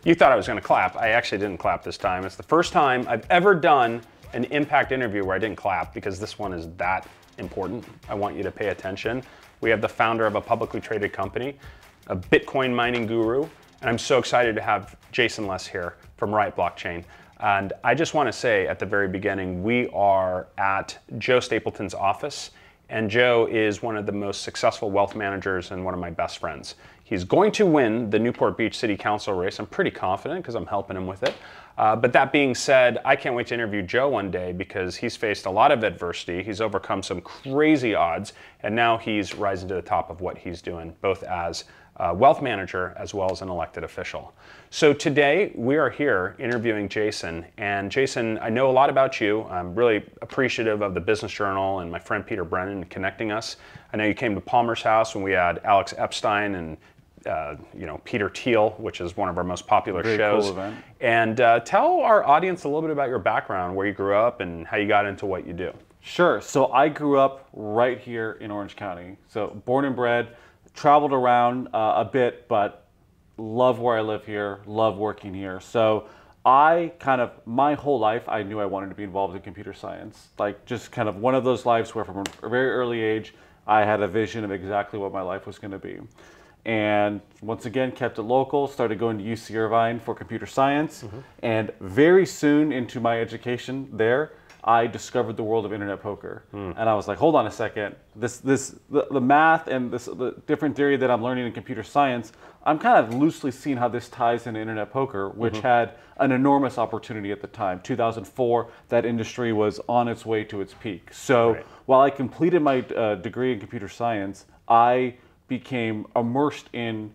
You thought I was going to clap. I actually didn't clap this time. It's the first time I've ever done an impact interview where I didn't clap, because this one is that important. I want you to pay attention. We have the founder of a publicly traded company, a Bitcoin mining guru, and I'm so excited to have Jason Les here from Riot Blockchain. And I just want to say at the very beginning, we are at Joe Stapleton's office, and Joe is one of the most successful wealth managers and one of my best friends. He's going to win the Newport Beach City Council race. I'm pretty confident because I'm helping him with it. But that being said, I can't wait to interview Joe one day because he's faced a lot of adversity. He's overcome some crazy odds, and now he's rising to the top of what he's doing, both as a wealth manager as well as an elected official. So today we are here interviewing Jason. And Jason, I know a lot about you. I'm really appreciative of the Business Journal and my friend Peter Brennan connecting us. I know you came to Palmer's house when we had Alex Epstein and Peter Thiel, which is one of our most popular shows. Cool event. And tell our audience a little bit about your background, where you grew up and how you got into what you do. Sure. So I grew up right here in Orange County. So born and bred, traveled around a bit, but love where I live here, love working here. So my whole life, I knew I wanted to be involved in computer science. Like just kind of one of those lives where from a very early age, I had a vision of exactly what my life was going to be. And once again, kept it local, started going to UC Irvine for computer science. And very soon into my education there, I discovered the world of internet poker. And I was like, hold on a second, the math and the different theory that I'm learning in computer science, I'm kind of loosely seeing how this ties into internet poker, which had an enormous opportunity at the time. 2004, that industry was on its way to its peak. So while I completed my degree in computer science, I became immersed in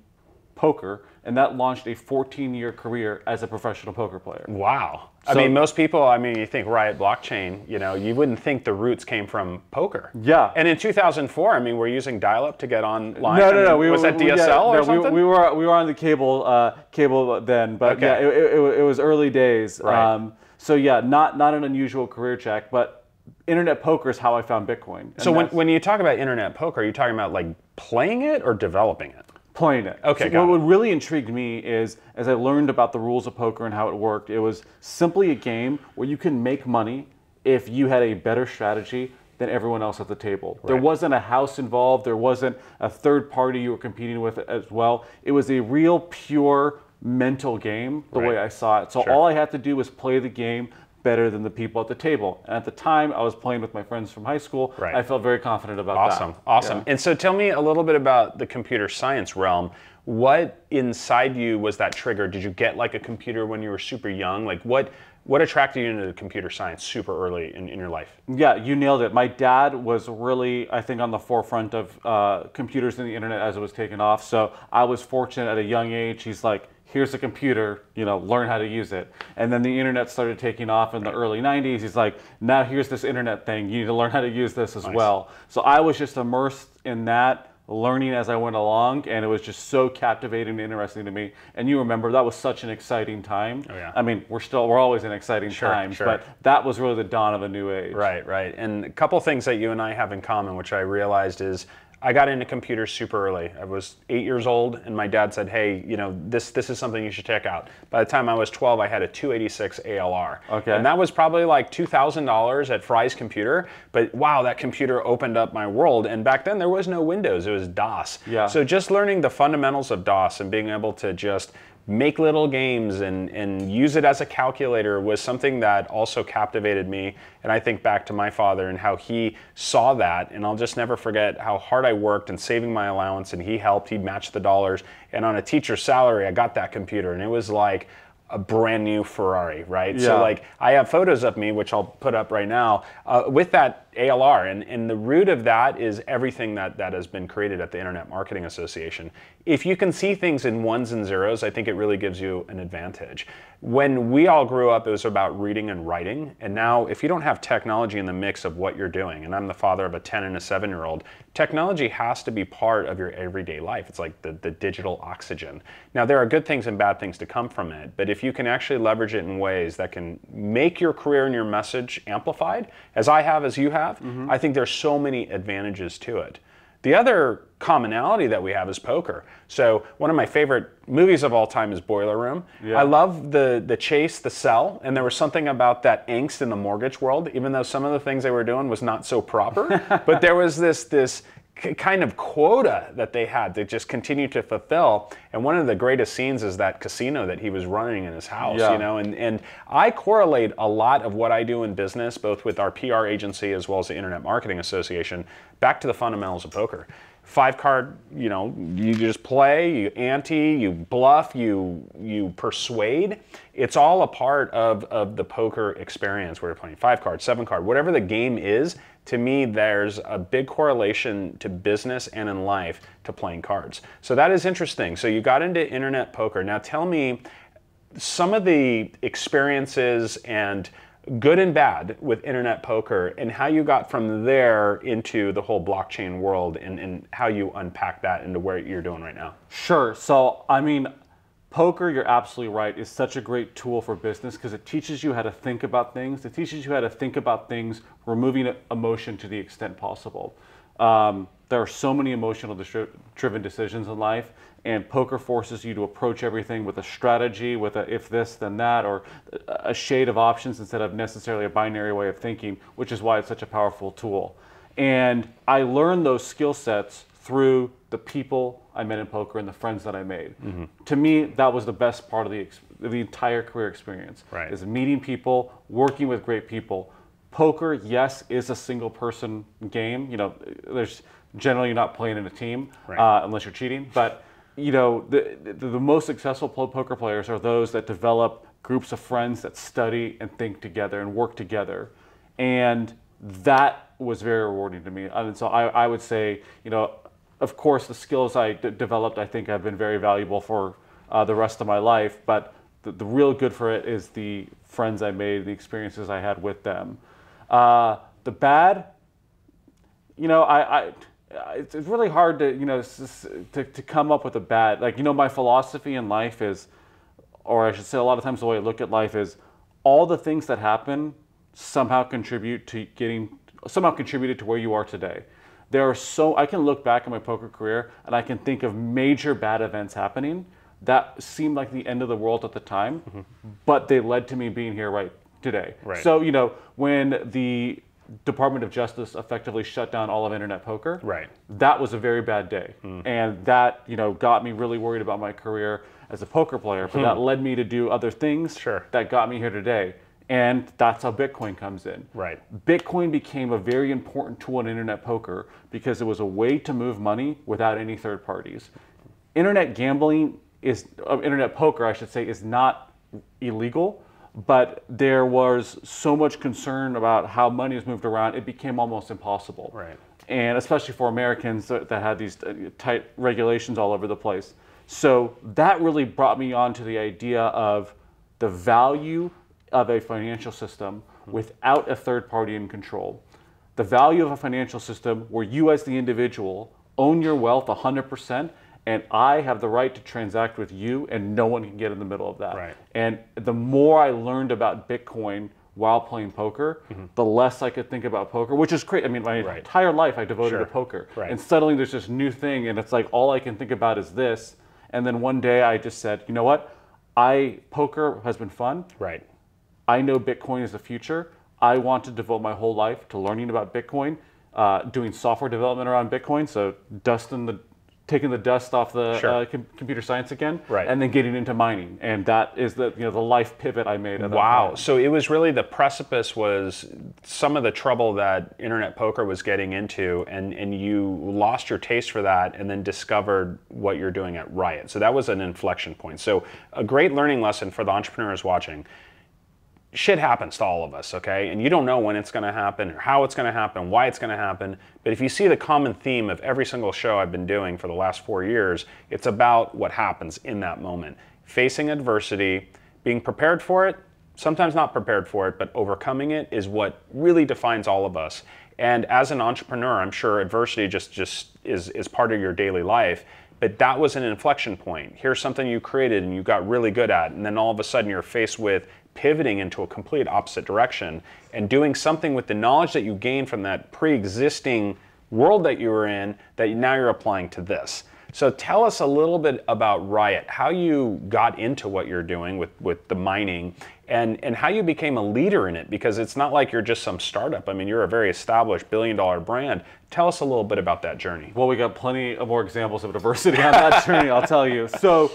poker, and that launched a 14-year career as a professional poker player. Wow. So, I mean, most people, you think Riot Blockchain, you wouldn't think the roots came from poker. Yeah. And in 2004, we're using dial-up to get online. No. Was that DSL or something? We were on the cable then, but yeah, it was early days. Right. So yeah, not an unusual career check, but internet poker is how I found Bitcoin. So when you talk about internet poker, are you talking about like playing it or developing it? Playing it. Okay, so what really intrigued me is, as I learned about the rules of poker and how it worked, it was simply a game where you can make money if you had a better strategy than everyone else at the table. Right. There wasn't a house involved. There wasn't a third party you were competing with as well. It was a real pure mental game, the way I saw it. So all I had to do was play the game better than the people at the table. And at the time, I was playing with my friends from high school. Right. I felt very confident about that. Awesome. Yeah. And so tell me a little bit about the computer science realm. What inside you was that trigger? Did you get like a computer when you were super young? Like what attracted you into computer science super early in your life? Yeah, you nailed it. My dad was really, I think, on the forefront of computers and the internet as it was taking off. So I was fortunate at a young age. He's like, here's a computer, learn how to use it. And then the internet started taking off in the early 90s. He's like, now here's this internet thing. You need to learn how to use this as well. So I was just immersed in that, learning as I went along, and it was just so captivating and interesting to me. And you remember, that was such an exciting time. Oh, yeah. We're always in exciting times, but that was really the dawn of a new age. Right. And a couple things that you and I have in common, which I realized is, I got into computers super early. I was 8 years old, and my dad said, hey, this is something you should check out. By the time I was 12, I had a 286 ALR. Okay. And that was probably like $2,000 at Fry's Computer. But wow, that computer opened up my world. And back then, there was no Windows. It was DOS. Yeah. So just learning the fundamentals of DOS and being able to just make little games and use it as a calculator was something that also captivated me. And I think back to my father and how he saw that, and I'll just never forget how hard I worked and saving my allowance, and he matched the dollars. And on a teacher's salary, I got that computer, and it was like a brand new Ferrari, right? Yeah. So like I have photos of me, which I'll put up right now, with that ALR, and the root of that is everything that has been created at the Internet Marketing Association. If you can see things in ones and zeros, I think it really gives you an advantage. When we all grew up, it was about reading and writing, and now if you don't have technology in the mix of what you're doing, and I'm the father of a 10 and a 7-year-old, technology has to be part of your everyday life. It's like the digital oxygen. Now there are good things and bad things to come from it, but if you can actually leverage it in ways that can make your career and your message amplified, as I have, as you have, I think there's so many advantages to it. The other commonality that we have is poker. So one of my favorite movies of all time is Boiler Room. Yeah. I love the chase, the sell, and there was something about that angst in the mortgage world, even though some of the things they were doing was not so proper, but there was this kind of quota that they had to just continue to fulfill. And one of the greatest scenes is that casino that he was running in his house, Yeah. you know, and I correlate a lot of what I do in business, both with our PR agency as well as the Internet Marketing Association, back to the fundamentals of poker. 5-card, you know, you just play, you ante, you bluff, you persuade. It's all a part of the poker experience where you're playing 5-card, 7-card, whatever the game is. To me, there's a big correlation to business and in life to playing cards. So that is interesting. So you got into internet poker. Now tell me some of the experiences and good and bad with internet poker and how you got from there into the whole blockchain world and how you unpack that into where you're doing right now. Sure. So, I mean, poker, you're absolutely right, is such a great tool for business because it teaches you how to think about things. It teaches you how to think about things, removing emotion to the extent possible. There are so many emotional driven decisions in life, and poker forces you to approach everything with a strategy, with a if this, then that, or a shade of options instead of necessarily a binary way of thinking, which is why it's such a powerful tool. And I learned those skill sets through the people I met in poker and the friends that I made. Mm-hmm. To me, that was the best part of the entire career experience. Right. Is meeting people, working with great people. Poker, yes, is a single person game. You know, there's generally you're not playing in a team, right, unless you're cheating. But you know, the most successful poker players are those that develop groups of friends that study and think together and work together. And that was very rewarding to me. And so I would say, you know, of course, the skills I developed, I think, have been very valuable for the rest of my life. But the real good for it is the friends I made, the experiences I had with them. The bad, you know, it's really hard to, you know, to come up with a bad. Like, you know, my philosophy in life is, or I should say, a lot of times the way I look at life is, all the things that happen somehow contributed to where you are today. There are I can look back at my poker career and I can think of major bad events happening that seemed like the end of the world at the time, mm-hmm, but they led to me being here right today. Right. So, you know, when the Department of Justice effectively shut down all of internet poker, right, that was a very bad day. Mm. And that, you know, got me really worried about my career as a poker player, but that led me to do other things, sure, that got me here today. And that's how Bitcoin comes in. Right. Bitcoin became a very important tool in internet poker because it was a way to move money without any third parties. Internet gambling internet poker, I should say, is not illegal, but there was so much concern about how money is moved around, it became almost impossible. Right. And especially for Americans that had these tight regulations all over the place. So that really brought me on to the idea of the value of a financial system without a third party in control. The value of a financial system where you as the individual own your wealth 100%, and I have the right to transact with you and no one can get in the middle of that. Right. And the more I learned about Bitcoin while playing poker, the less I could think about poker, which is great. I mean, my entire life I devoted to poker. Right. And suddenly there's this new thing and it's like all I can think about is this. And then one day I just said, you know what? Poker has been fun. Right. I know Bitcoin is the future. I want to devote my whole life to learning about Bitcoin, doing software development around Bitcoin, so taking the dust off the computer science again, right, and then getting into mining. And that is the life pivot I made. Wow. So it was really the precipice was some of the trouble that internet poker was getting into, and you lost your taste for that and then discovered what you're doing at Riot. So that was an inflection point. So a great learning lesson for the entrepreneurs watching. Shit happens to all of us, okay? And you don't know when it's gonna happen or how it's gonna happen, why it's gonna happen. But if you see the common theme of every single show I've been doing for the last 4 years, it's about what happens in that moment. Facing adversity, being prepared for it, sometimes not prepared for it, but overcoming it is what really defines all of us. And as an entrepreneur, I'm sure adversity just is part of your daily life. But that was an inflection point. Here's something you created and you got really good at, and then all of a sudden you're faced with pivoting into a complete opposite direction and doing something with the knowledge that you gained from that pre-existing world that you were in that now you're applying to this. So tell us a little bit about Riot, how you got into what you're doing with the mining, and how you became a leader in it, because it's not like you're just some startup. I mean, you're a very established billion-dollar brand. Tell us a little bit about that journey. Well, we got plenty of more examples of diversity on that journey, I'll tell you. So,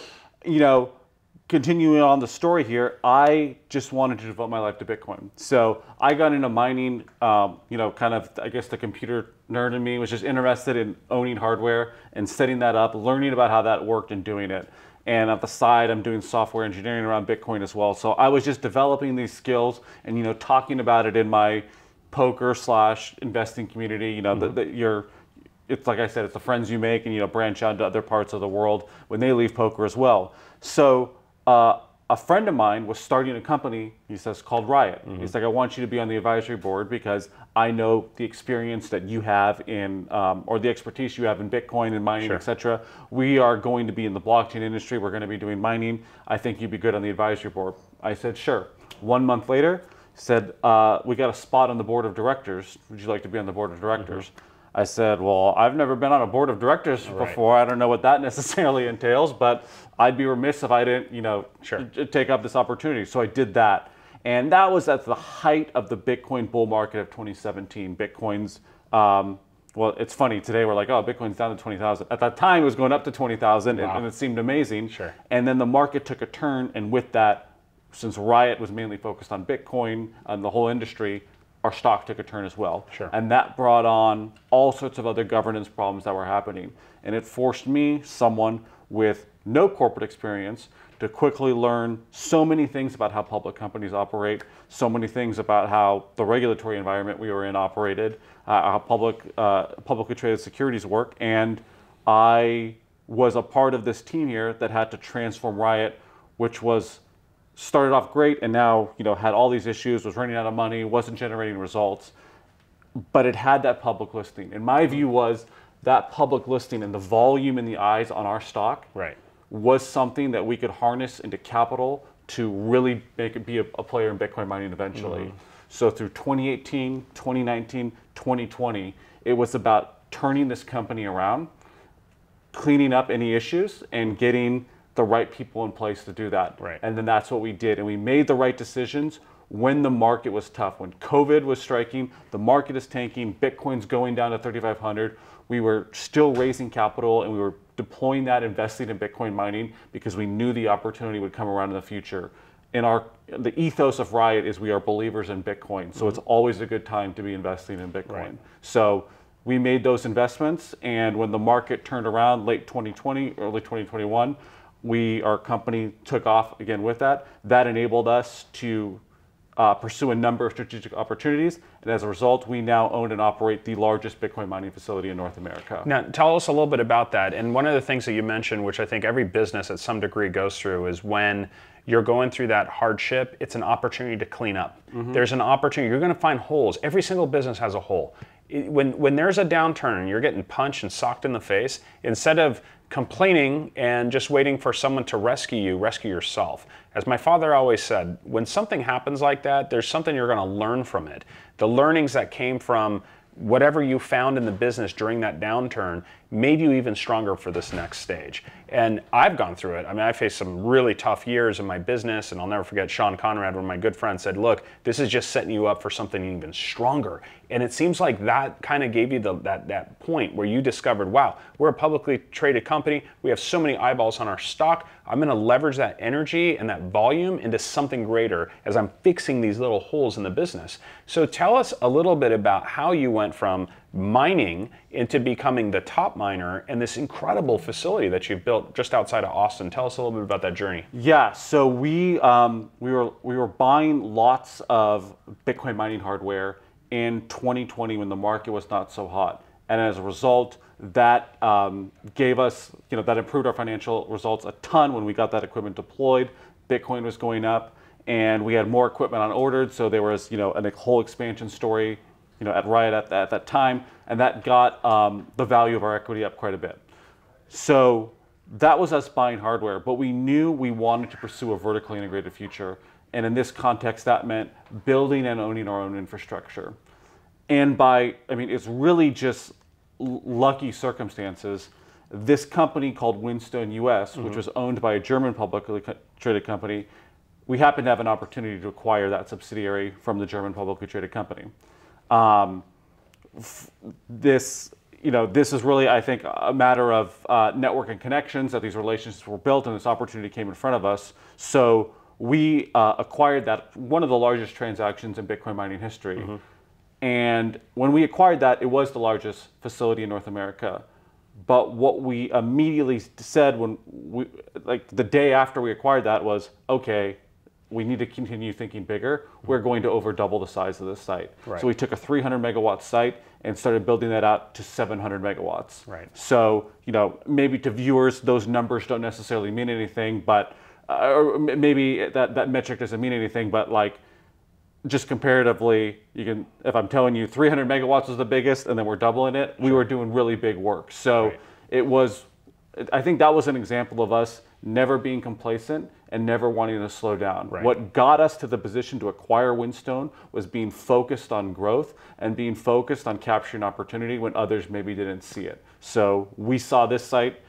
continuing on the story here, I just wanted to devote my life to Bitcoin. So I got into mining, kind of, I guess the computer nerd in me was just interested in owning hardware and setting that up, learning about how that worked and doing it. And at the side, I'm doing software engineering around Bitcoin as well. So I was just developing these skills and, talking about it in my poker/investing community. It's like I said, it's the friends you make, and branch out to other parts of the world when they leave poker as well. So a friend of mine was starting a company, he says, called Riot. He's like, I want you to be on the advisory board because I know the experience that you have in, or the expertise you have in Bitcoin and mining, etc. We are going to be in the blockchain industry. We're going to be doing mining. I think you'd be good on the advisory board. I said, sure. 1 month later, said, we got a spot on the board of directors. Would you like to be on the board of directors? I said, well, I've never been on a board of directors before. I don't know what that necessarily entails, but I'd be remiss if I didn't, take up this opportunity. So I did that. And that was at the height of the Bitcoin bull market of 2017. Bitcoin's, well, it's funny. Today we're like, oh, Bitcoin's down to 20,000. At that time, it was going up to 20,000, and it seemed amazing. And then the market took a turn, and with that, since Riot was mainly focused on Bitcoin and the whole industry, our stock took a turn as well. And that brought on all sorts of other governance problems that were happening. And it forced me, someone with no corporate experience, to quickly learn so many things about how public companies operate, so many things about how the regulatory environment we were in operated, how publicly traded securities work. And I was a part of this team here that had to transform Riot, which was started off great and now had all these issues, was running out of money, wasn't generating results, but it had that public listing. And my view was that public listing and the volume in the eyes on our stock was something that we could harness into capital to really make it be a player in Bitcoin mining eventually. So through 2018, 2019, 2020, it was about turning this company around, cleaning up any issues, and getting the right people in place to do that. And then that's what we did. And we made the right decisions when the market was tough. When COVID was striking, the market is tanking, Bitcoin's going down to 3,500. We were still raising capital and we were deploying that, investing in Bitcoin mining because we knew the opportunity would come around in the future. And the ethos of Riot is we are believers in Bitcoin. So it's always a good time to be investing in Bitcoin. So we made those investments, and when the market turned around late 2020, early 2021, our company took off again with that. That enabled us to pursue a number of strategic opportunities. And as a result, we now own and operate the largest Bitcoin mining facility in North America. Now, tell us a little bit about that. And one of the things that you mentioned, which I think every business at some degree goes through, is when you're going through that hardship, it's an opportunity to clean up. There's an opportunity. You're going to find holes. Every single business has a hole. When there's a downturn and you're getting punched and socked in the face, instead of complaining and just waiting for someone to rescue you, rescue yourself. As my father always said, when something happens like that, there's something you're going to learn from it. The learnings that came from whatever you found in the business during that downturn made you even stronger for this next stage. And I've gone through it. I mean, I faced some really tough years in my business, and I'll never forget Sean Conrad, one of my good friends, said, look, this is just setting you up for something even stronger. And it seems like that kind of gave you that point where you discovered, wow, we're a publicly traded company. We have so many eyeballs on our stock. I'm going to leverage that energy and that volume into something greater as I'm fixing these little holes in the business. So tell us a little bit about how you went from mining into becoming the top miner and this incredible facility that you've built just outside of Austin. Tell us a little bit about that journey. Yeah, so we were buying lots of Bitcoin mining hardware in 2020 when the market was not so hot, and as a result, that gave us, that improved our financial results a ton when we got that equipment deployed. Bitcoin was going up, and we had more equipment on ordered, so there was, a whole expansion story, at Riot at that time, and that got the value of our equity up quite a bit. So that was us buying hardware, but we knew we wanted to pursue a vertically integrated future. And in this context, that meant building and owning our own infrastructure. And it's really just lucky circumstances, this company called Whinstone US, which was owned by a German publicly traded company, we happened to have an opportunity to acquire that subsidiary from the German publicly traded company. This is really, I think, a matter of network and connections, that these relationships were built and this opportunity came in front of us. So we acquired that, one of the largest transactions in Bitcoin mining history. And when we acquired that, it was the largest facility in North America. But what we immediately said the day after we acquired that was, okay, we need to continue thinking bigger. We're going to over double the size of this site. Right. So we took a 300 megawatt site and started building that out to 700 megawatts. Right. So, maybe to viewers, those numbers don't necessarily mean anything, but, or maybe that metric doesn't mean anything, but just comparatively, if I'm telling you 300 megawatts was the biggest and then we're doubling it, we were doing really big work. So I think that was an example of us never being complacent and never wanting to slow down. Right. What got us to the position to acquire Whinstone was being focused on growth and being focused on capturing opportunity when others maybe didn't see it. So we saw this site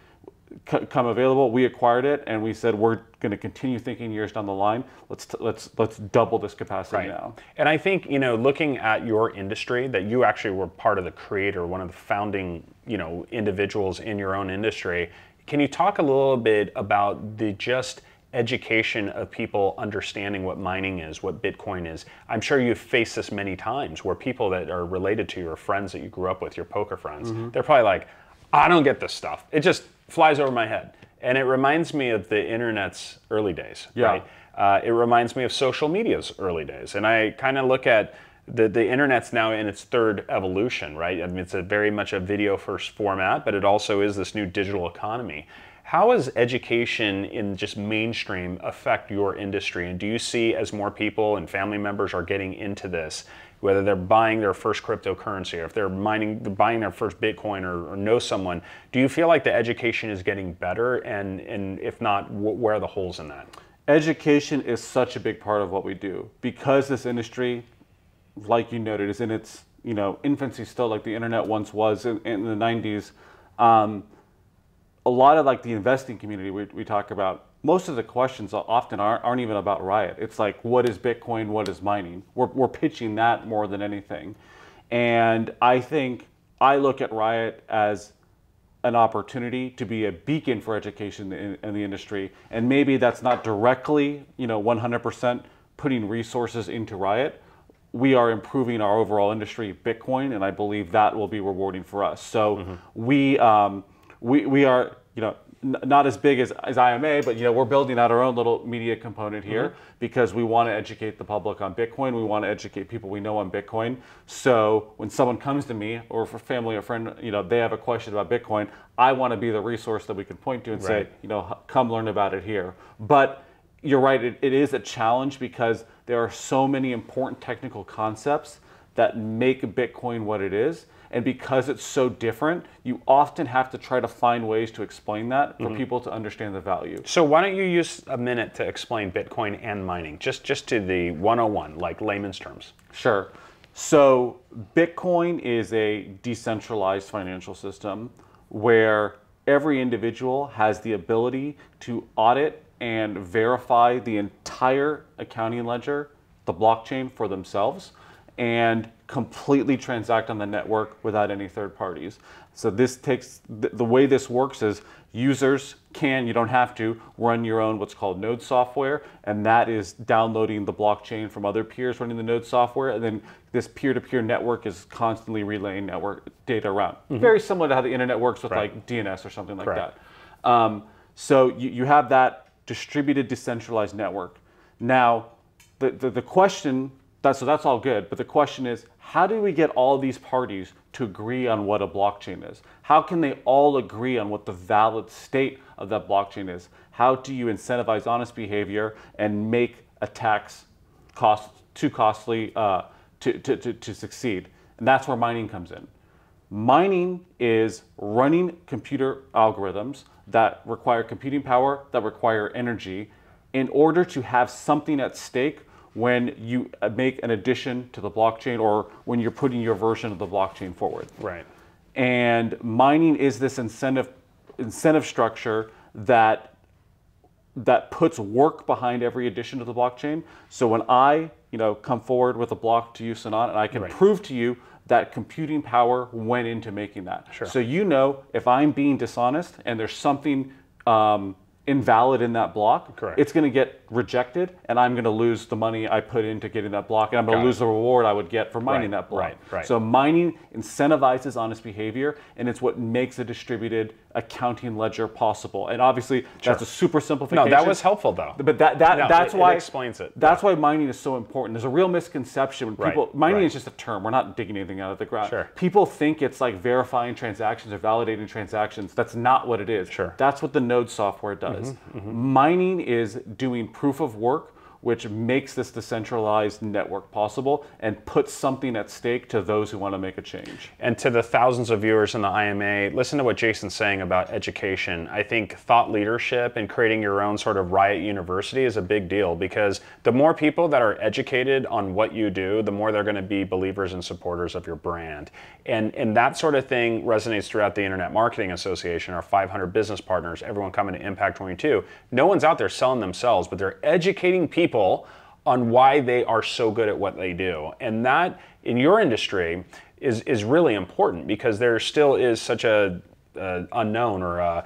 come available, we acquired it, and we said we're going to continue thinking years down the line. Let's double this capacity now. And I think looking at your industry, that you actually were part of the creator, one of the founding individuals in your own industry. Can you talk a little bit about the just education of people understanding what mining is, what Bitcoin is? I'm sure you've faced this many times where people that are related to your friends that you grew up with, your poker friends, they're probably like, I don't get this stuff. It just flies over my head. And it reminds me of the internet's early days. Yeah. Right? It reminds me of social media's early days. And I kind of look at the internet's now in its third evolution, right? I mean, it's very much a video first format, but it also is this new digital economy. How does education in just mainstream affect your industry? And do you see, as more people and family members are getting into this, whether they're buying their first cryptocurrency or if they're buying their first Bitcoin or know someone, do you feel like the education is getting better? And if not, where are the holes in that? Education is such a big part of what we do because this industry, like you noted, is in its infancy still, like the internet once was in the 90s. A lot of the investing community we talk about, most of the questions often aren't even about Riot. It's like, what is Bitcoin? What is mining? We're pitching that more than anything. And I think I look at Riot as an opportunity to be a beacon for education in the industry. And maybe that's not directly, 100% putting resources into Riot. We are improving our overall industry, Bitcoin, and I believe that will be rewarding for us. So we are, not as big as IMA, but we're building out our own little media component here because we want to educate the public on Bitcoin. We want to educate people we know on Bitcoin. So when someone comes to me or for family or friend, they have a question about Bitcoin, I want to be the resource that we can point to and say, come learn about it here. But you're right, it is a challenge because there are so many important technical concepts that make Bitcoin what it is. And because it's so different, you often have to try to find ways to explain that for people to understand the value. So why don't you use a minute to explain Bitcoin and mining, just to the 101, like layman's terms. Sure. So Bitcoin is a decentralized financial system where every individual has the ability to audit and verify the entire accounting ledger, the blockchain, for themselves, and completely transact on the network without any third parties. So this takes, the way this works is users can, you don't have to, run your own what's called node software, and that is downloading the blockchain from other peers running the node software, and then this peer-to-peer network is constantly relaying network data around. Very similar to how the internet works with like DNS or something like that. So you have that distributed decentralized network. Now, the question, so that's all good, but the question is, how do we get all these parties to agree on what a blockchain is? How can they all agree on what the valid state of that blockchain is? How do you incentivize honest behavior and make attacks too costly to succeed? And that's where mining comes in. Mining is running computer algorithms that require computing power, that require energy, in order to have something at stake when you make an addition to the blockchain or when you're putting your version of the blockchain forward. Right. And mining is this incentive structure that puts work behind every addition to the blockchain. So when I come forward with a block to you, Sinan, and I can prove to you that computing power went into making that. Sure. So if I'm being dishonest and there's something invalid in that block, it's going to get rejected, and I'm going to lose the money I put into getting that block, and I'm going to lose the reward I would get for mining that block. So mining incentivizes honest behavior, and it's what makes a distributed accounting ledger possible. And obviously, that's a super simplification. No, that was helpful though. But that's why it explains it. That's why mining is so important. There's a real misconception when people mining is just a term. We're not digging anything out of the ground. Sure. People think it's like verifying transactions or validating transactions. That's not what it is. Sure. That's what the node software does. Mining is doing proof of work, which makes this decentralized network possible and puts something at stake to those who want to make a change. And to the thousands of viewers in the IMA, listen to what Jason's saying about education. I think thought leadership and creating your own sort of Riot University is a big deal, because the more people that are educated on what you do, the more they're going to be believers and supporters of your brand. And that sort of thing resonates throughout the Internet Marketing Association, our 500 business partners, everyone coming to Impact 22. No one's out there selling themselves, but they're educating people on why they are so good at what they do. And that, in your industry, is really important, because there still is such a unknown, or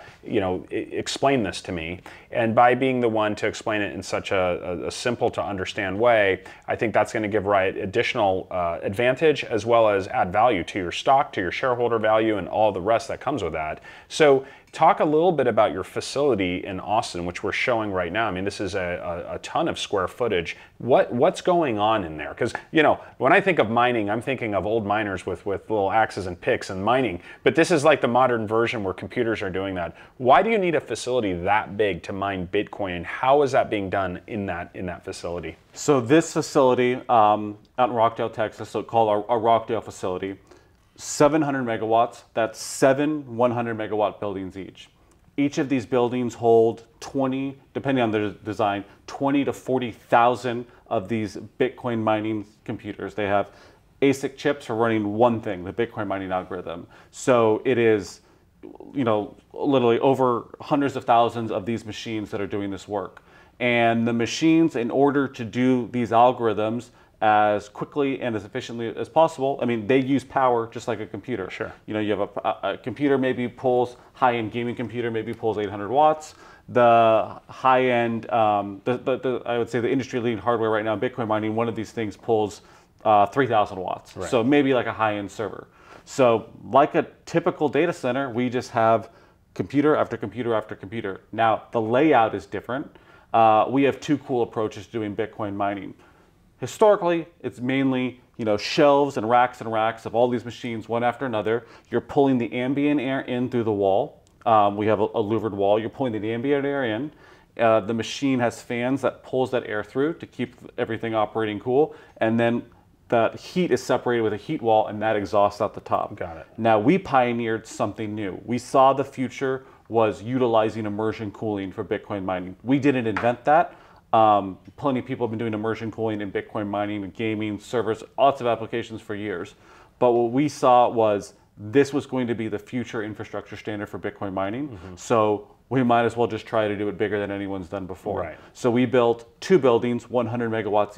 explain this to me. And by being the one to explain it in such a simple to understand way, I think that's going to give Riot additional advantage, as well as add value to your stock, to your shareholder value, and all the rest that comes with that. So talk a little bit about your facility in Austin, which we're showing right now. I mean, this is a ton of square footage. What's going on in there? Because, when I think of mining, I'm thinking of old miners with little axes and picks and mining. But this is like the modern version where computers are doing that. Why do you need a facility that big to mine Bitcoin, and how is that being done in that facility? So this facility out in Rockdale, Texas, so called our Rockdale facility, 700 megawatts, that's 7 100 megawatt buildings each. Each of these buildings hold 20, depending on their design, 20 to 40,000 of these Bitcoin mining computers. They have ASIC chips for running one thing, the Bitcoin mining algorithm. So it is, literally over hundreds of thousands of these machines that are doing this work. And the machines, in order to do these algorithms as quickly and as efficiently as possible, I mean, they use power just like a computer. Sure. You have a computer maybe pulls, high-end gaming computer maybe pulls 800 watts. The high-end, I would say the industry-leading hardware right now, Bitcoin mining, one of these things pulls 3,000 watts. Right. So maybe like a high-end server. So like a typical data center, we just have computer after computer after computer. Now, the layout is different. We have two cool approaches to doing Bitcoin mining. Historically, it's mainly shelves and racks of all these machines, one after another. You're pulling the ambient air in through the wall. We have a louvered wall. You're pulling the ambient air in. The machine has fans that pulls that air through to keep everything operating cool. And then the heat is separated with a heat wall, and that exhausts out the top. Got it. Now, we pioneered something new. We saw the future was utilizing immersion cooling for Bitcoin mining. We didn't invent that. Plenty of people have been doing immersion cooling in Bitcoin mining and gaming, servers, lots of applications for years. But what we saw was this was going to be the future infrastructure standard for Bitcoin mining. So we might as well just try to do it bigger than anyone's done before. Right. So we built two buildings, 100 megawatts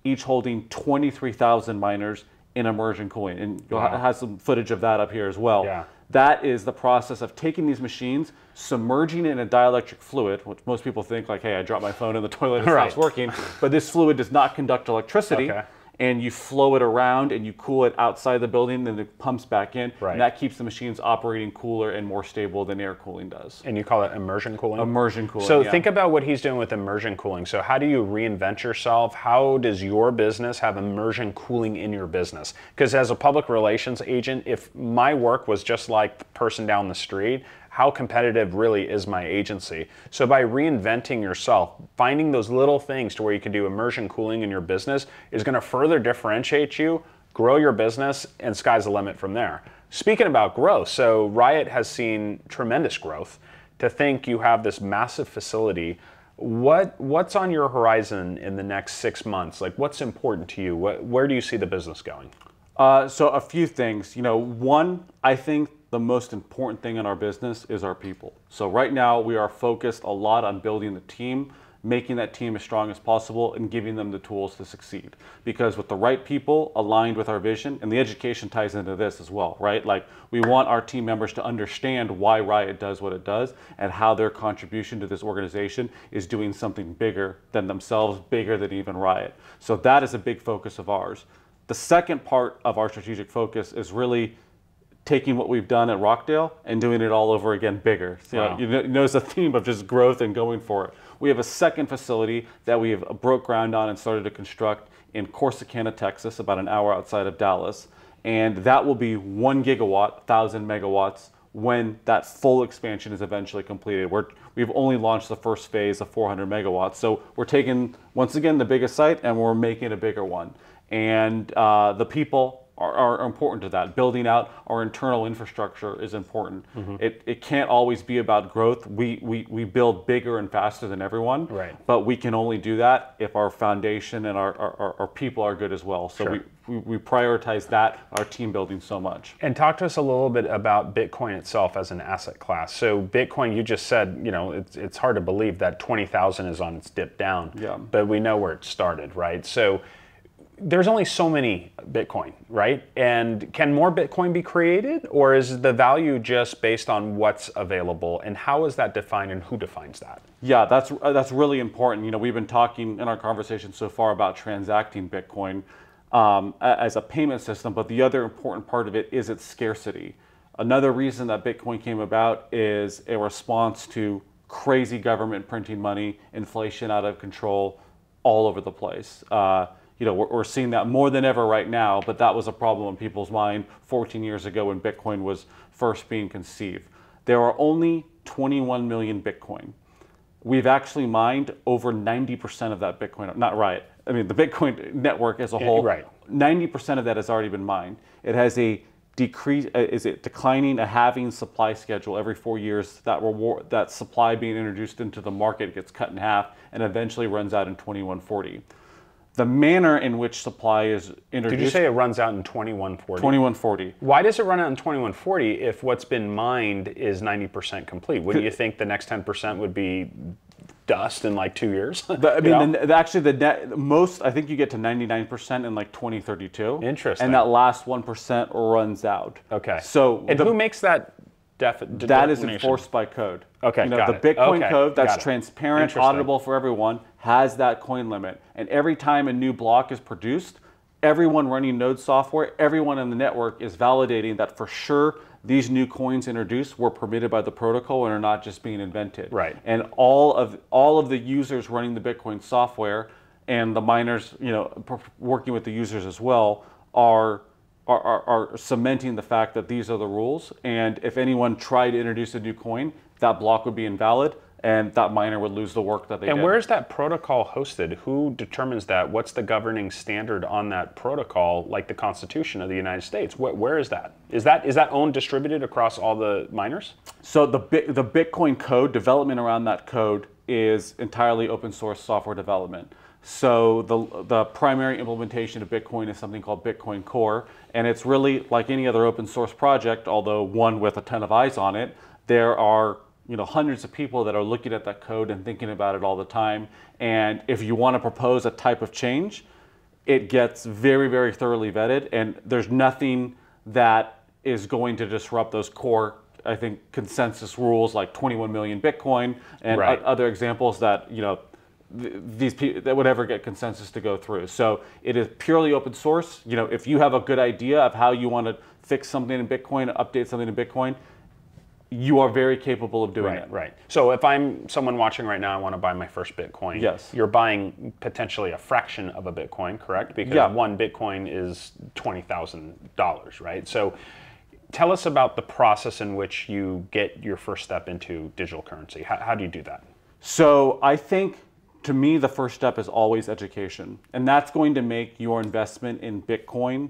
each holding 23,000 miners in immersion cooling. And you'll have some footage of that up here as well. Yeah. That is the process of taking these machines, submerging it in a dielectric fluid, which most people think like, hey, I dropped my phone in the toilet and it stops working. But this fluid does not conduct electricity. Okay. And you flow it around and you cool it outside the building, then it pumps back in. Right. And that keeps the machines operating cooler and more stable than air cooling does. And you call it immersion cooling? Immersion cooling, So think about what he's doing with immersion cooling. So how do you reinvent yourself? How does your business have immersion cooling in your business? Because as a public relations agent, if my work was just like the person down the street, how competitive really is my agency? So by reinventing yourself, finding those little things to where you can do immersion cooling in your business is going to further differentiate you, grow your business, and sky's the limit from there. Speaking about growth, so Riot has seen tremendous growth. To think you have this massive facility, what's on your horizon in the next 6 months? Like, what's important to you? Where do you see the business going? So a few things. One, I think the most important thing in our business is our people. So right now we are focused a lot on building the team, making that team as strong as possible, and giving them the tools to succeed. Because with the right people aligned with our vision, and the education ties into this as well, right? Like, we want our team members to understand why Riot does what it does and how their contribution to this organization is doing something bigger than themselves, bigger than even Riot. So that is a big focus of ours. The second part of our strategic focus is really taking what we've done at Rockdale and doing it all over again bigger. So, wow. you notice a theme of just growth and going for it. We have a second facility that we have broke ground on and started to construct in Corsicana, Texas, about an hour outside of Dallas. And that will be 1 gigawatt, 1,000 megawatts, when that full expansion is eventually completed. We've only launched the first phase of 400 megawatts. So we're taking, once again, the biggest site and we're making a bigger one. And the people are important to that. Building out our internal infrastructure is important. Mm-hmm. It can't always be about growth. We build bigger and faster than everyone, right. But we can only do that if our foundation and our people are good as well. So sure. we prioritize that, our team building so much. And talk to us a little bit about Bitcoin itself as an asset class. So Bitcoin, you just said, it's hard to believe that 20,000 is on its dip down, yeah. But we know where it started, right? So there's only so many Bitcoin, right? And can more Bitcoin be created, or is the value just based on what's available? And how is that defined, and who defines that? Yeah, that's really important. We've been talking in our conversation so far about transacting Bitcoin as a payment system, but the other important part of it is its scarcity. Another reason that Bitcoin came about is a response to crazy government printing money, inflation out of control all over the place. We're seeing that more than ever right now, but that was a problem in people's mind 14 years ago when Bitcoin was first being conceived. There are only 21 million Bitcoin. We've actually mined over 90% of that Bitcoin, not Riot. I mean, the Bitcoin network as a whole, right. 90% of that has already been mined. It has a declining, a halving supply schedule every 4 years. That supply being introduced into the market gets cut in half and eventually runs out in 2140. The manner in which supply is introduced... Did you say it runs out in 2140? 2140. Why does it run out in 2140 if what's been mined is 90% complete? Wouldn't you think the next 10% would be dust in like 2 years? Actually, I think you get to 99% in like 2032. Interesting. And that last 1% runs out. Okay. So who makes that that is enforced by code. Okay, the Bitcoin code that's transparent, auditable for everyone, has that coin limit. And every time a new block is produced, everyone running node software, everyone in the network is validating that for sure these new coins introduced were permitted by the protocol and are not just being invented. Right. And all of the users running the Bitcoin software and the miners, working with the users as well, are cementing the fact that these are the rules, and if anyone tried to introduce a new coin, that block would be invalid, and that miner would lose the work that they did. And where is that protocol hosted? Who determines that? What's the governing standard on that protocol, like the Constitution of the United States? Where is that? Is that owned, distributed across all the miners? So the Bitcoin code, development around that code is entirely open source software development. So the primary implementation of Bitcoin is something called Bitcoin Core, and it's really like any other open source project, although one with a ton of eyes on it. There are hundreds of people that are looking at that code and thinking about it all the time. And if you want to propose a type of change, it gets very, very thoroughly vetted, and there's nothing that is going to disrupt those core, I think, consensus rules like 21 million Bitcoin and other examples that these people that would ever get consensus to go through. So it is purely open source. If you have a good idea of how you want to fix something in Bitcoin, update something in Bitcoin, you are very capable of doing it. Right. So if I'm someone watching right now, I want to buy my first Bitcoin. Yes. You're buying potentially a fraction of a Bitcoin, correct? Because one Bitcoin is $20,000, right? So tell us about the process in which you get your first step into digital currency. How do you do that? So I think, to me, the first step is always education. And that's going to make your investment in Bitcoin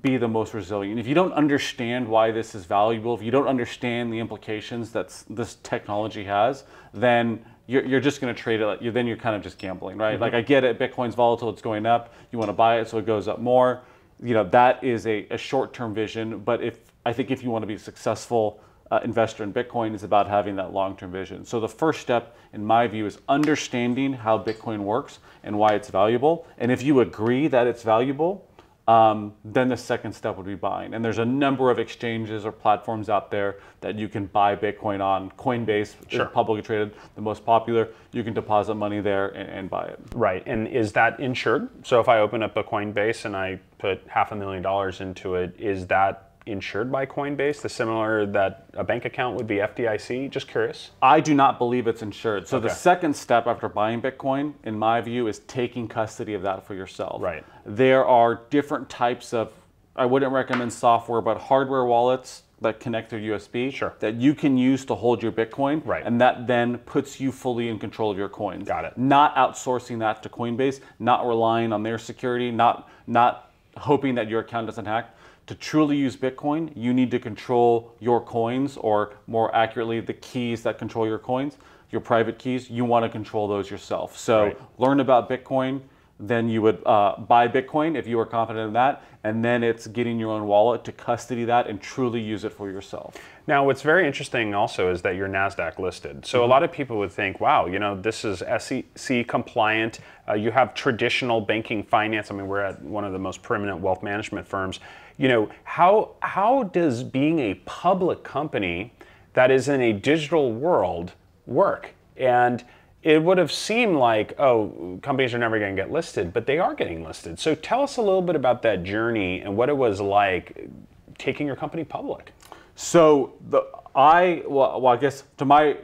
be the most resilient. If you don't understand why this is valuable, if you don't understand the implications that this technology has, then you're just going to trade it. Then you're kind of just gambling, right? Mm-hmm. Like, I get it, Bitcoin's volatile, it's going up. You want to buy it so it goes up more. that is a short-term vision. But I think if you want to be a successful investor in Bitcoin, it's about having that long-term vision. So the first step, in my view, is understanding how Bitcoin works and why it's valuable. And if you agree that it's valuable, then the second step would be buying. And there's a number of exchanges or platforms out there that you can buy Bitcoin on. Coinbase is publicly traded, the most popular. You can deposit money there and buy it. Right. And is that insured? So if I open up a Coinbase and I put $500,000 into it, is that insured by Coinbase, the similar that a bank account would be FDIC? Just curious. I do not believe it's insured. So the second step after buying Bitcoin, in my view, is taking custody of that for yourself. Right. There are different types of, I wouldn't recommend software, but hardware wallets that connect through USB that you can use to hold your Bitcoin. Right. And that then puts you fully in control of your coins. Got it. Not outsourcing that to Coinbase, not relying on their security, not hoping that your account doesn't hack. To truly use Bitcoin, you need to control your coins, or more accurately, the keys that control your coins, your private keys. You want to control those yourself. So learn about Bitcoin, then you would buy Bitcoin if you are confident in that, and then it's getting your own wallet to custody that and truly use it for yourself. Now, what's very interesting also is that you're NASDAQ listed. So a lot of people would think, wow, this is SEC compliant. You have traditional banking finance. I mean, we're at one of the most preeminent wealth management firms. How does being a public company that is in a digital world work? And it would have seemed like, oh, companies are never going to get listed, but they are getting listed. So tell us a little bit about that journey and what it was like taking your company public. So I guess to my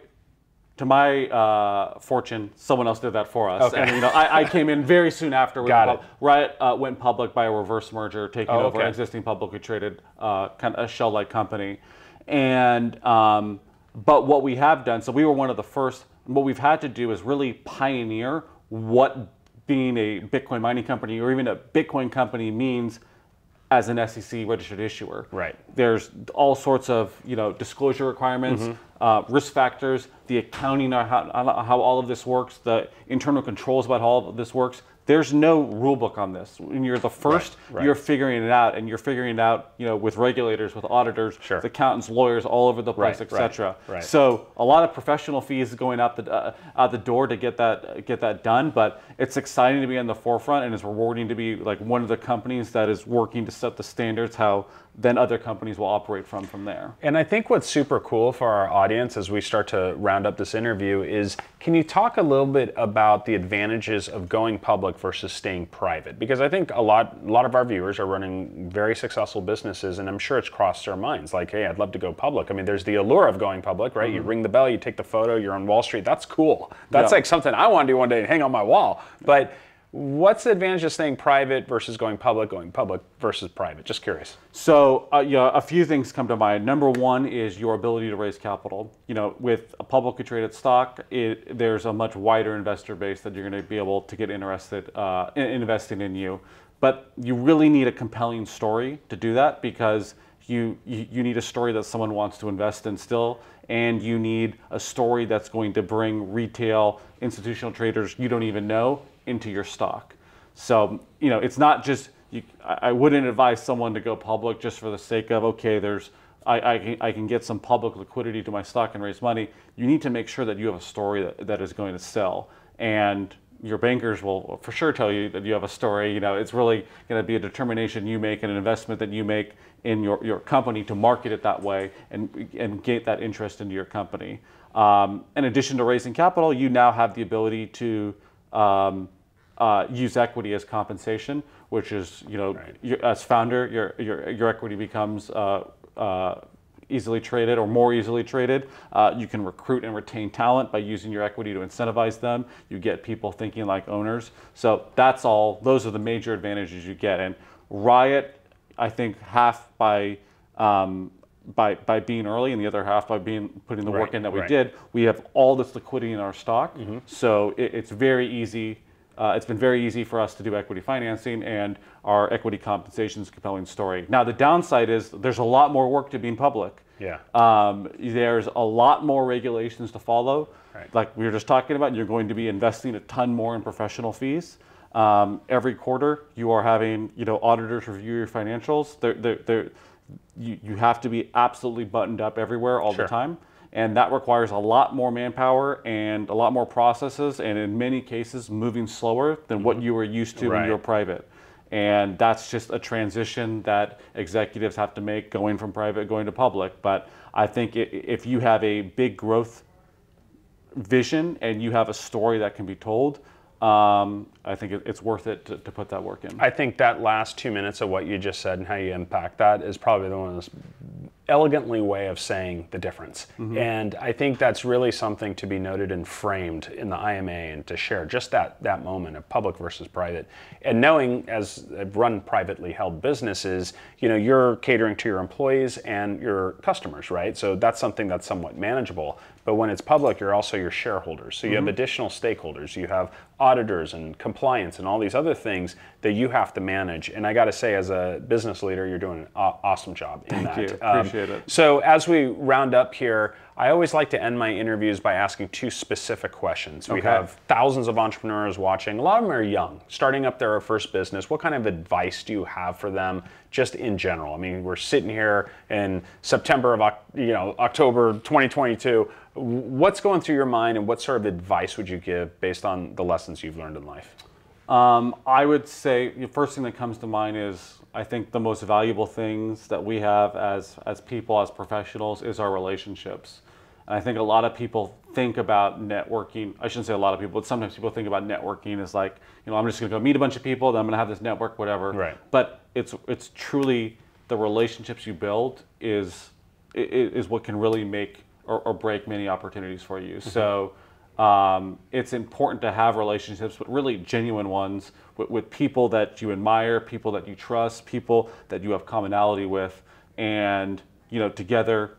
fortune, someone else did that for us. Okay. And I came in very soon after. Riot went public by a reverse merger, taking over an existing publicly traded kind of a shell-like company. And but what we have done, so we were one of the first. What we've had to do is really pioneer what being a Bitcoin mining company or even a Bitcoin company means as an SEC registered issuer. Right. There's all sorts of disclosure requirements, risk factors, the accounting, how all of this works, the internal controls about how all of this works. There's no rule book on this. When you're the first, you're figuring it out, and you're figuring it out, with regulators, with auditors, with accountants, lawyers, all over the place, etc. So a lot of professional fees going out the door to get that done. But it's exciting to be on the forefront, and it's rewarding to be like one of the companies that is working to set the standards how then other companies will operate from there. And I think what's super cool for our audience as we start to round up this interview is, can you talk a little bit about the advantages of going public versus staying private? Because I think a lot of our viewers are running very successful businesses, and I'm sure it's crossed their minds like, hey, I'd love to go public. I mean, there's the allure of going public, right? You ring the bell, you take the photo, you're on Wall Street. That's cool. That's like something I want to do one day and hang on my wall. But what's the advantage of staying private versus going public versus private? Just curious. So, a few things come to mind. Number one is your ability to raise capital. With a publicly traded stock, there's a much wider investor base that you're going to be able to get interested in investing in you. But you really need a compelling story to do that, because you need a story that someone wants to invest in still, and you need a story that's going to bring retail, institutional traders you don't even know into your stock. So, it's not just, I wouldn't advise someone to go public just for the sake of, okay, I can get some public liquidity to my stock and raise money. You need to make sure that you have a story that is going to sell. And your bankers will for sure tell you that you have a story. It's really going to be a determination you make and an investment that you make in your company to market it that way and get that interest into your company. In addition to raising capital, you now have the ability to use equity as compensation, which is, as founder, your equity becomes easily traded or more easily traded. You can recruit and retain talent by using your equity to incentivize them. You get people thinking like owners. So those are the major advantages you get. And Riot, I think, half by being early, and the other half by putting the work in that we did. We have all this liquidity in our stock, so it's very easy. It's been very easy for us to do equity financing, and our equity compensation is a compelling story. Now, the downside is there's a lot more work to being public. There's a lot more regulations to follow. Like we were just talking about, you're going to be investing a ton more in professional fees. Every quarter, you are having auditors review your financials. You have to be absolutely buttoned up everywhere all the time. And that requires a lot more manpower and a lot more processes, and in many cases, moving slower than what you were used to when you were private. And that's just a transition that executives have to make, going from private, going to public. But I think if you have a big growth vision and you have a story that can be told, I think it's worth it to put that work in. I think that last 2 minutes of what you just said and how you impact that is probably the most elegantly way of saying the difference. And I think that's really something to be noted and framed in the IMA, and to share just that moment of public versus private. And knowing, as I've run privately held businesses, you're catering to your employees and your customers, right? So that's something that's somewhat manageable. But when it's public, you're also your shareholders. So you have additional stakeholders. You have auditors and compliance and all these other things that you have to manage. And I got to say, as a business leader, you're doing an awesome job in that. Thank you. Appreciate it. So as we round up here, I always like to end my interviews by asking 2 specific questions. We have thousands of entrepreneurs watching. A lot of them are young, starting up their first business. What kind of advice do you have for them, just in general? I mean, we're sitting here in September of October 2022. What's going through your mind, and what sort of advice would you give based on the lessons you've learned in life? I would say the first thing that comes to mind is, I think the most valuable things that we have as people, as professionals, is our relationships. And I think a lot of people think about networking. I shouldn't say a lot of people, but sometimes people think about networking as like, I'm just going to go meet a bunch of people, then I'm going to have this network, whatever. Right. But it's truly the relationships you build is what can really make or break many opportunities for you. So it's important to have relationships, but really genuine ones with people that you admire, people that you trust, people that you have commonality with, and together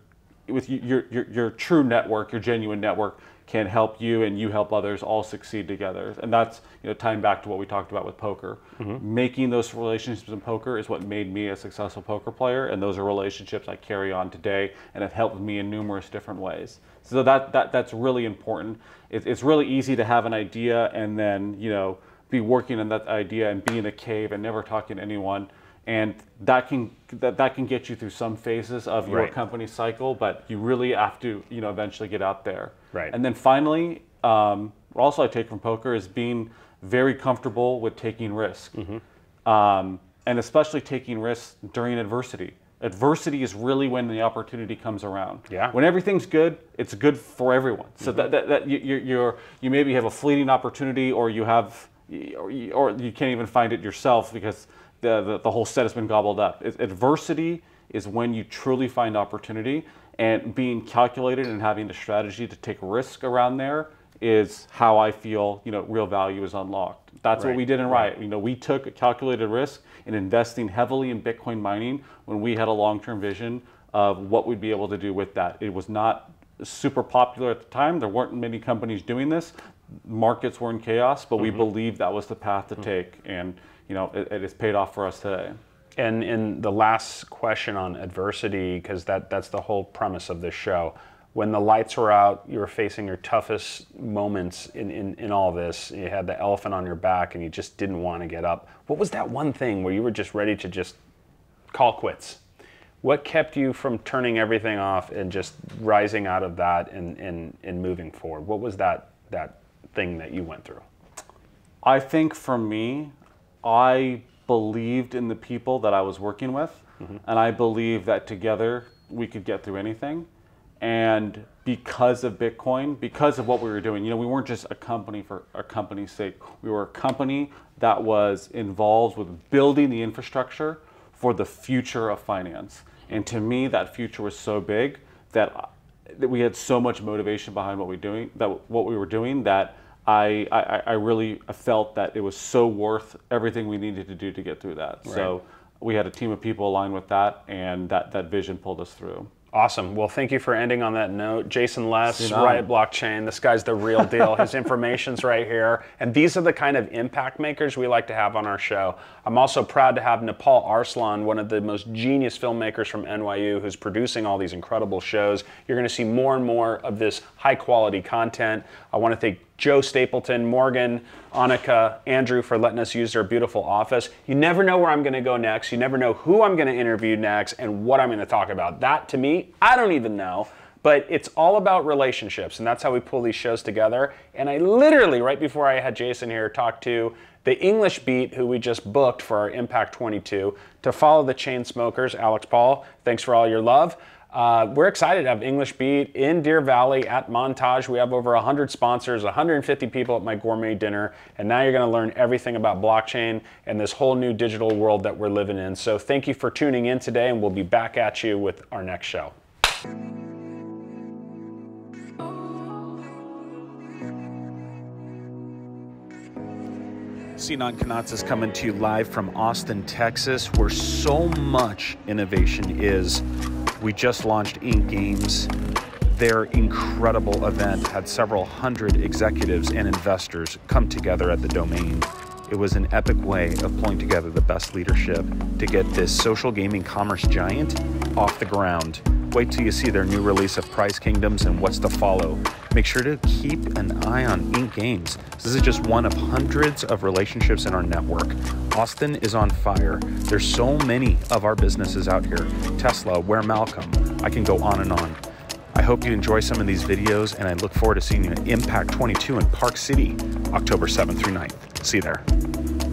with your true network, your genuine network, can help you and you help others all succeed together. And that's tying back to what we talked about with poker. Making those relationships in poker is what made me a successful poker player, and those are relationships I carry on today and have helped me in numerous different ways. So that's really important. It's really easy to have an idea and then be working on that idea and be in a cave and never talking to anyone. And that can get you through some phases of your company cycle, but you really have to eventually get out there. Right. And then finally, what also I take from poker is being very comfortable with taking risk, and especially taking risks during adversity. Adversity is really when the opportunity comes around. Yeah. When everything's good, it's good for everyone. So that you maybe have a fleeting opportunity, or you can't even find it yourself because the whole set has been gobbled up. Adversity is when you truly find opportunity, and being calculated and having the strategy to take risk around there is how I feel real value is unlocked. That's what we did in Riot. We took a calculated risk in investing heavily in Bitcoin mining when we had a long-term vision of what we'd be able to do with that. It was not super popular at the time. There weren't many companies doing this. Markets were in chaos, but we believed that was the path to take, and it has paid off for us today. And in the last question on adversity, because that's the whole premise of this show, when the lights were out, you were facing your toughest moments in all this. You had the elephant on your back and you just didn't want to get up. What was that one thing where you were just ready to just call quits? What kept you from turning everything off and just rising out of that and moving forward? What was that thing that you went through? I think for me, I believed in the people that I was working with, and I believed that together we could get through anything. And because of Bitcoin, because of what we were doing, we weren't just a company for a company's sake. We were a company that was involved with building the infrastructure for the future of finance. And to me, that future was so big that we had so much motivation behind what we were doing that I really felt that it was so worth everything we needed to do to get through that. Right. So we had a team of people aligned with that, and that vision pulled us through. Awesome. Well, thank you for ending on that note. Jason Les, Riot Blockchain, this guy's the real deal. His information's right here. And these are the kind of impact makers we like to have on our show. I'm also proud to have Nepal Arslan, one of the most genius filmmakers from NYU, who's producing all these incredible shows. You're going to see more and more of this high quality content. I want to thank Joe Stapleton, Morgan, Annika, Andrew for letting us use their beautiful office. You never know where I'm going to go next. You never know who I'm going to interview next and what I'm going to talk about. That, to me, I don't even know. But it's all about relationships, and that's how we pull these shows together. And I literally, right before I had Jason here, talked to the English Beat, who we just booked for our Impact 22, to follow the chain smokers. Alex Paul, thanks for all your love. We're excited to have English Beat in Deer Valley at Montage. We have over 100 sponsors, 150 people at my gourmet dinner, and now you're going to learn everything about blockchain and this whole new digital world that we're living in. So thank you for tuning in today, and we'll be back at you with our next show. Sinan Kanatsiz coming to you live from Austin, Texas, where so much innovation is. We just launched Ink Games. Their incredible event had several hundred executives and investors come together at the domain. It was an epic way of pulling together the best leadership to get this social gaming commerce giant off the ground. Wait till you see their new release of Prize Kingdoms and what's to follow. Make sure to keep an eye on Ink Games. This is just one of hundreds of relationships in our network. Austin is on fire. There's so many of our businesses out here. Tesla, Where Malcolm, I can go on and on. I hope you enjoy some of these videos, and I look forward to seeing you at Impact 22 in Park City, October 7th through 9th. See you there.